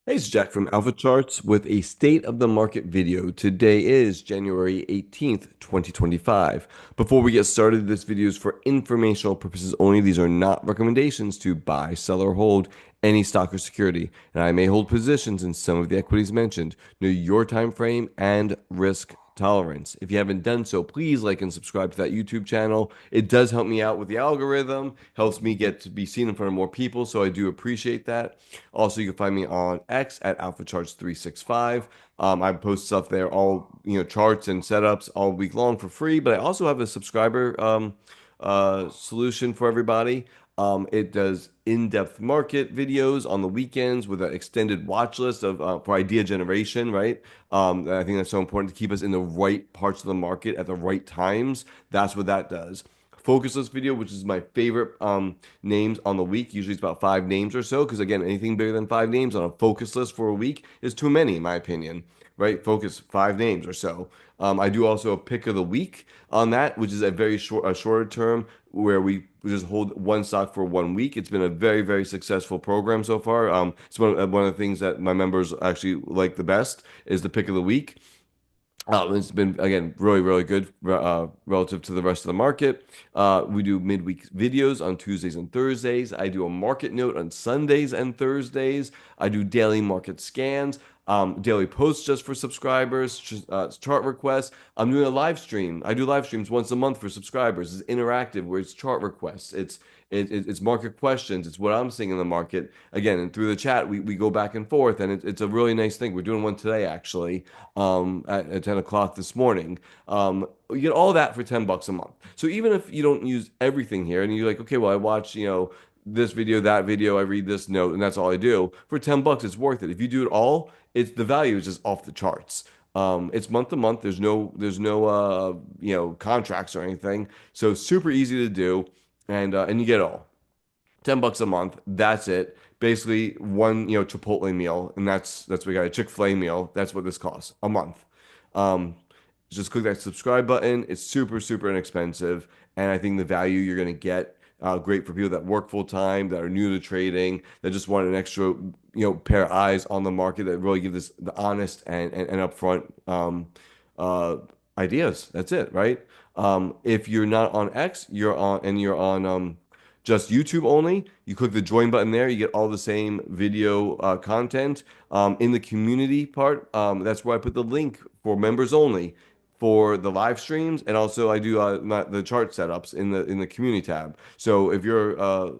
Hey, it's Jack from Alphacharts with a state of the market video. Today is January 18th, 2025. Before we get started, this video is for informational purposes only. These are not recommendations to buy, sell, or hold any stock or security, and I may hold positions in some of the equities mentioned. Know your time frame and risk tolerance. If you haven't done so, please like and subscribe to that YouTube channel. It does help me out with the algorithm, helps me get to be seen in front of more people, so I do appreciate that. Also, you can find me on X at Alphacharts365. I post stuff there, all charts and setups all week long for free. But I also have a subscriber solution for everybody. It does in-depth market videos on the weekends with an extended watch list of for idea generation, right? I think that's so important to keep us in the right parts of the market at the right times. That's what that does. Focus list video, which is my favorite names on the week. Usually it's about 5 names or so, because again, anything bigger than 5 names on a focus list for a week is too many, in my opinion, right? Focus 5 names or so. I do also a pick of the week on that, which is a shorter term where we just hold one stock for 1 week. It's been a very, very successful program so far. It's one of the things that my members actually like the best is the pick of the week. It's been again really, really good relative to the rest of the market. We do midweek videos on Tuesdays and Thursdays. I do a market note on Sundays and Thursdays. I do daily market scans, daily posts just for subscribers, chart requests. I'm doing a live stream. I do live streams once a month for subscribers. It's interactive, where it's chart requests. It's market questions. It's what I'm seeing in the market. Again, and through the chat, we go back and forth, and it's a really nice thing. We're doing one today, actually, at 10 o'clock this morning. You get all that for $10 a month. So even if you don't use everything here, and you're like, okay, well, I watch, this video, that video, I read this note, and that's all I do. For $10, it's worth it. If you do it all, it's the value is just off the charts. It's month to month. There's no contracts or anything. So super easy to do, and you get it all. $10 a month. That's it. Basically one, Chipotle meal, and that's what we got, a Chick-fil-A meal. That's what this costs a month. Um, just click that subscribe button. It's super, super inexpensive, and I think the value you're gonna get, great for people that work full time, that are new to trading, that just want an extra, pair of eyes on the market, that really give this the honest and upfront uh, ideas. That's it, right? If you're not on X, you're on just YouTube only. You click the join button there, you get all the same video content. In the community part, that's where I put the link for members only for the live streams, and also I do the chart setups in the community tab. So if you're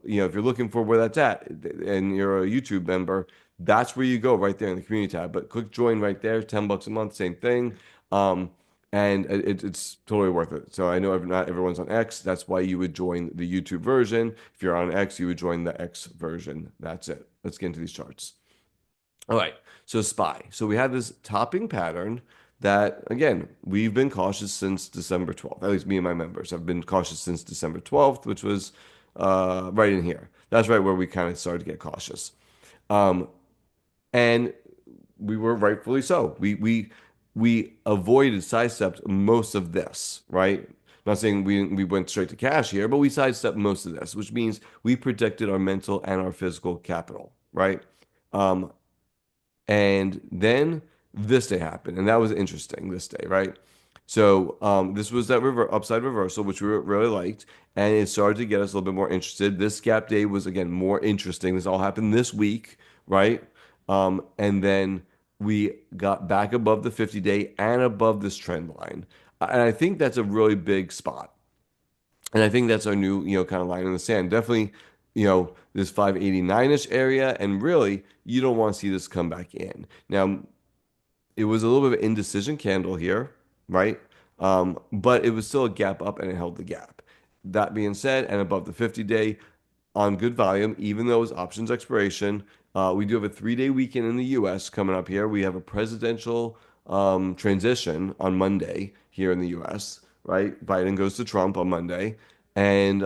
if you're looking for where that's at and you're a YouTube member, that's where you go, right there in the community tab. But click join right there, $10 a month, same thing. Um, and it's totally worth it. So I know not everyone's on X. That's why you would join the YouTube version. If you're on X, you would join the X version. That's it. Let's get into these charts. All right. So SPY. So we had this topping pattern that, again, we've been cautious since December 12th. At least me and my members have been cautious since December 12th, which was right in here. That's right where we kind of started to get cautious. Um, and we were rightfully so. We avoided, sidestepped most of this, right? Not saying we went straight to cash here, but we sidestepped most of this, which means we protected our mental and our physical capital, right? Um, and then this day happened, and that was interesting this day, right? So this was that upside reversal, which we really liked, and it started to get us a little bit more interested. This gap day was again more interesting. This all happened this week, right? And then we got back above the 50-day and above this trend line. And I think that's a really big spot. And I think that's our new, kind of line in the sand. Definitely, this 589-ish area. And really, you don't want to see this come back in. Now, it was a little bit of an indecision candle here, right? But it was still a gap up and it held the gap. That being said, and above the 50-day on good volume, even though it's options expiration, we do have a 3-day weekend in the US coming up here. We have a presidential transition on Monday here in the US, right? Biden goes to Trump on Monday. And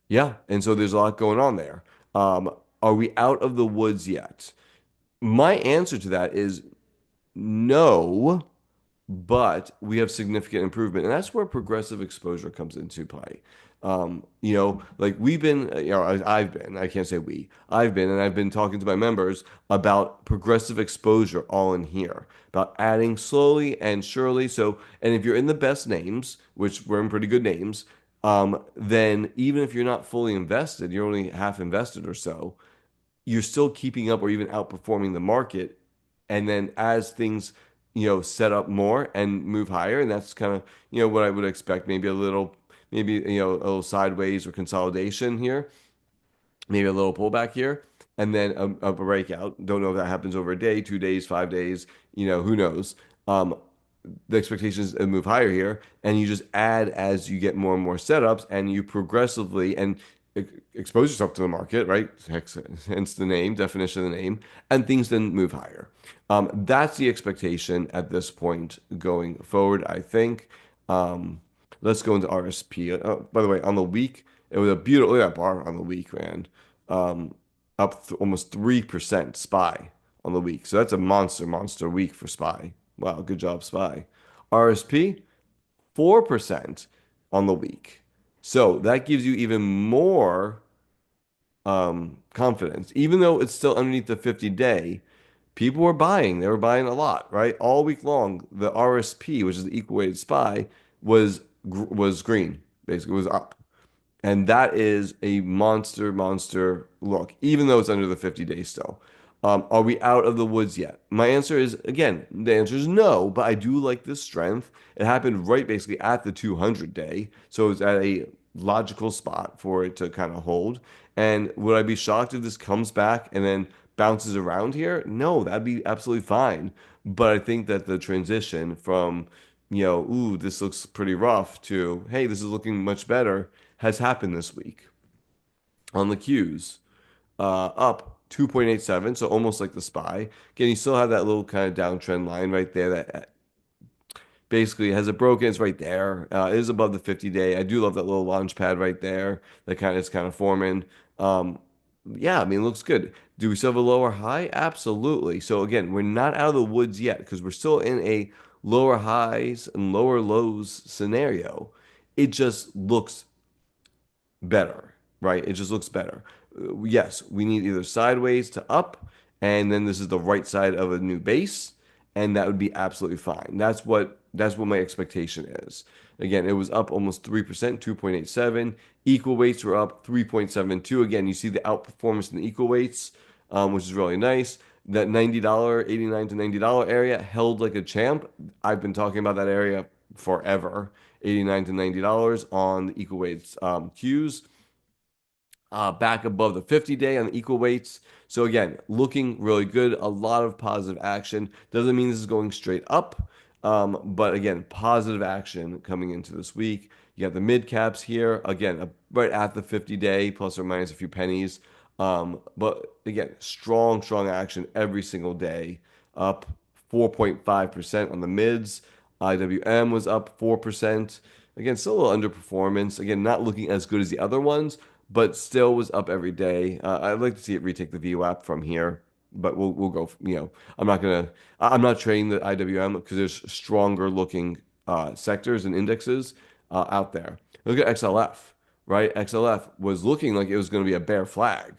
yeah, and so there's a lot going on there. Are we out of the woods yet? My answer to that is no, but we have significant improvement. And that's where progressive exposure comes into play. Like we've been, I've been, I can't say we, I've been, and I've been talking to my members about progressive exposure all in here, about adding slowly and surely. So, and if you're in the best names, which we're in pretty good names, then even if you're not fully invested, you're only half invested or so, you're still keeping up or even outperforming the market. And then as things, set up more and move higher, and that's kind of, what I would expect, maybe, a little sideways or consolidation here, maybe a little pullback here, and then a breakout. Don't know if that happens over a day, 2 days, 5 days, who knows? Um, the expectations move higher here, and you just add as you get more and more setups, and you progressively and expose yourself to the market, right? Hence the name, definition of the name, and things then move higher. That's the expectation at this point going forward, I think. Let's go into RSP. By the way, on the week, it was a beautiful, look at that bar on the week, man. Um, Up almost 3% SPY on the week. So that's a monster week for SPY. Wow, good job, SPY. RSP, 4% on the week. So that gives you even more confidence. Even though it's still underneath the 50-day, people were buying. They were buying a lot, right? All week long, the RSP, which is the equal weighted SPY, was green. Basically, was up. And that is a monster look, even though it's under the 50 days still. Are we out of the woods yet? My answer is, again, the answer is no, but I do like this strength. It happened right basically at the 200 day. So it's at a logical spot for it to kind of hold. And would I be shocked if this comes back and then bounces around here? No, that'd be absolutely fine. But I think that the transition from, ooh, this looks pretty rough to, hey, this is looking much better has happened this week on the Qs, up 2.87, so almost like the SPY. Again, you still have that little kind of downtrend line right there that basically has it broken. It's right there. It is above the 50-day. I do love that little launch pad right there that kind of forming. Um, yeah, I mean, it looks good. Do we still have a lower high? Absolutely. So again, we're not out of the woods yet because we're still in a lower highs and lower lows scenario. It just looks better, right? It just looks better. Yes, we need either sideways to up, and then this is the right side of a new base, and that would be absolutely fine. That's what my expectation is. Again, it was up almost 3%, 2.87. Equal weights were up 3.72. Again, you see the outperformance in the equal weights, which is really nice. That $90, $89 to $90 area held like a champ. I've been talking about that area forever. $89 to $90 on the equal weights Qs, back above the 50-day on the equal weights. So again, looking really good. A lot of positive action. Doesn't mean this is going straight up, but again, positive action coming into this week. You got the mid caps here again, right at the 50-day, plus or minus a few pennies. But again, strong action every single day, up 4.5% on the mids. IWM was up 4%. Again, still a little underperformance. Again, not looking as good as the other ones, but still was up every day. I'd like to see it retake the VWAP from here, but we'll go. I'm not trading the IWM because there's stronger looking sectors and indexes out there. Look at XLF, right? XLF was looking like it was going to be a bear flag,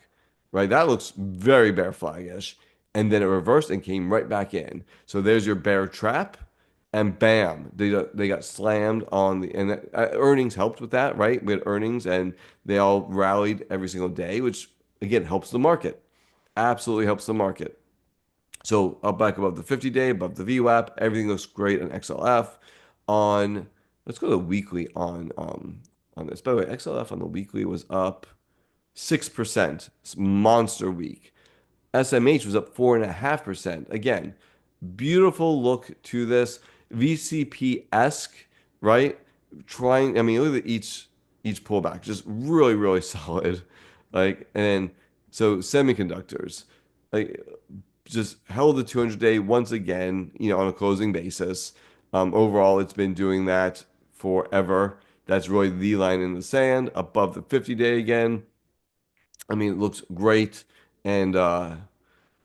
right? That looks very bear flag-ish, and then it reversed and came right back in. So there's your bear trap, and bam, they got slammed on the and earnings helped with that, right? We had earnings and they all rallied every single day, which again helps the market. Absolutely helps the market. So up back above the 50-day, above the VWAP, everything looks great on XLF. On Let's go to weekly on this. By the way, XLF on the weekly was up 6%. It's monster week. SMH was up 4.5%. Again, beautiful look to this. VCP-esque, right? I mean, look at each pullback, just really solid. Like, and so semiconductors, like, just held the 200-day once again, on a closing basis. Overall, it's been doing that forever. That's really the line in the sand above the 50-day again. I mean, it looks great. And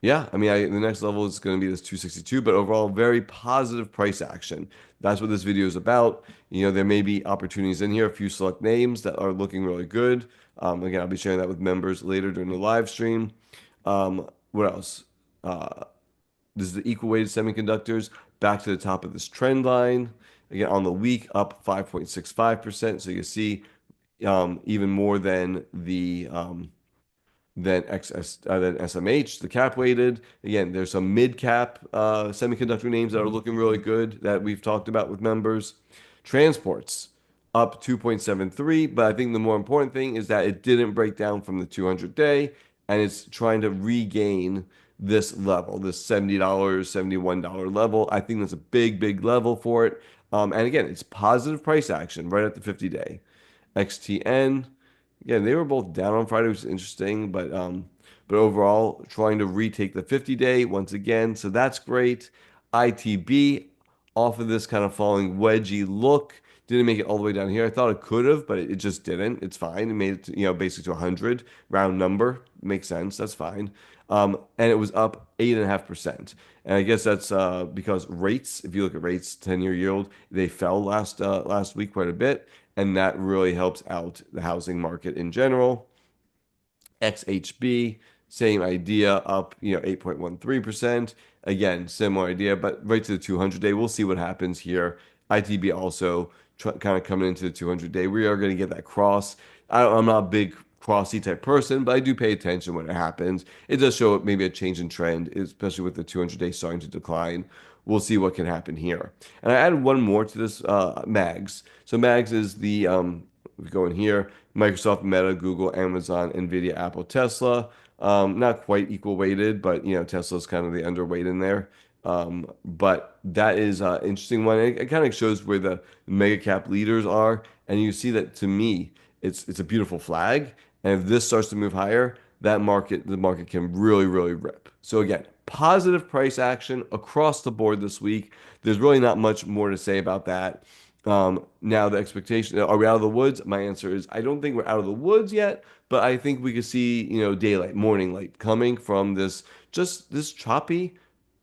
Yeah, I mean, the next level is going to be this 262, but overall, very positive price action. That's what this video is about. There may be opportunities in here, a few select names that are looking really good. Again, I'll be sharing that with members later during the live stream. What else? Uh, this is the equal weighted semiconductors back to the top of this trend line. Again, on the week, up 5.65%. So you see even more than than SMH, the cap weighted. Again, there's some mid cap semiconductor names that are looking really good that we've talked about with members. Transports up 2.73, but I think the more important thing is that it didn't break down from the 200-day and it's trying to regain this level, this $70, $71 level. I think that's a big, big level for it. And again, it's positive price action right at the 50-day. XTN. Again, they were both down on Friday, which is interesting, but overall trying to retake the 50-day once again, so that's great. ITB off of this kind of falling wedgy look. Didn't make it all the way down here. I thought it could have, but it just didn't. It's fine. It made it to, basically to 100, round number. Makes sense. That's fine. And it was up 8.5%. And I guess that's because rates, if you look at rates, 10-year yield, they fell last week quite a bit, and that really helps out the housing market in general. XHB, same idea, up 8.13%. Again, similar idea, but right to the 200-day. We'll see what happens here. ITB also kind of coming into the 200-day. We are going to get that cross. I'm not a big crossy type person, but I do pay attention when it happens. It does show maybe a change in trend, especially with the 200-day starting to decline. We'll see what can happen here. And I added one more to this, MAGS. So MAGS is we go in here, Microsoft, Meta, Google, Amazon, Nvidia, Apple, Tesla. Not quite equal weighted, but Tesla's kind of the underweight in there. But that is an interesting one. It kind of shows where the mega cap leaders are, and you see that to me, it's a beautiful flag. And if this starts to move higher, the market can really, really rip. So again, positive price action across the board this week. There's really not much more to say about that. Now the expectation, are we out of the woods? My answer is I don't think we're out of the woods yet, but I think we could see, daylight, morning light coming from this choppy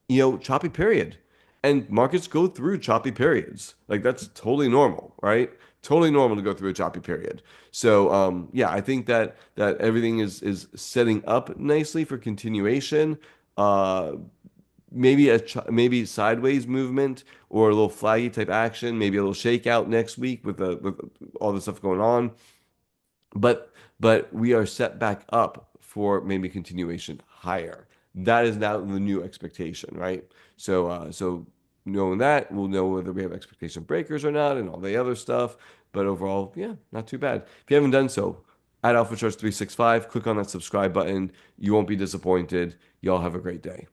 period. And markets go through choppy periods. Like that's totally normal, right? Totally normal to go through a choppy period. So yeah, I think that everything is setting up nicely for continuation. Uh, maybe sideways movement or a little flaggy type action, maybe a little shakeout next week with all the stuff going on. But we are set back up for maybe continuation higher. That is now the new expectation, right? So knowing that, we'll know whether we have expectation breakers or not and all the other stuff. But overall, yeah, not too bad. If you haven't done so, at Alphacharts 365, click on that subscribe button. You won't be disappointed. Y'all have a great day.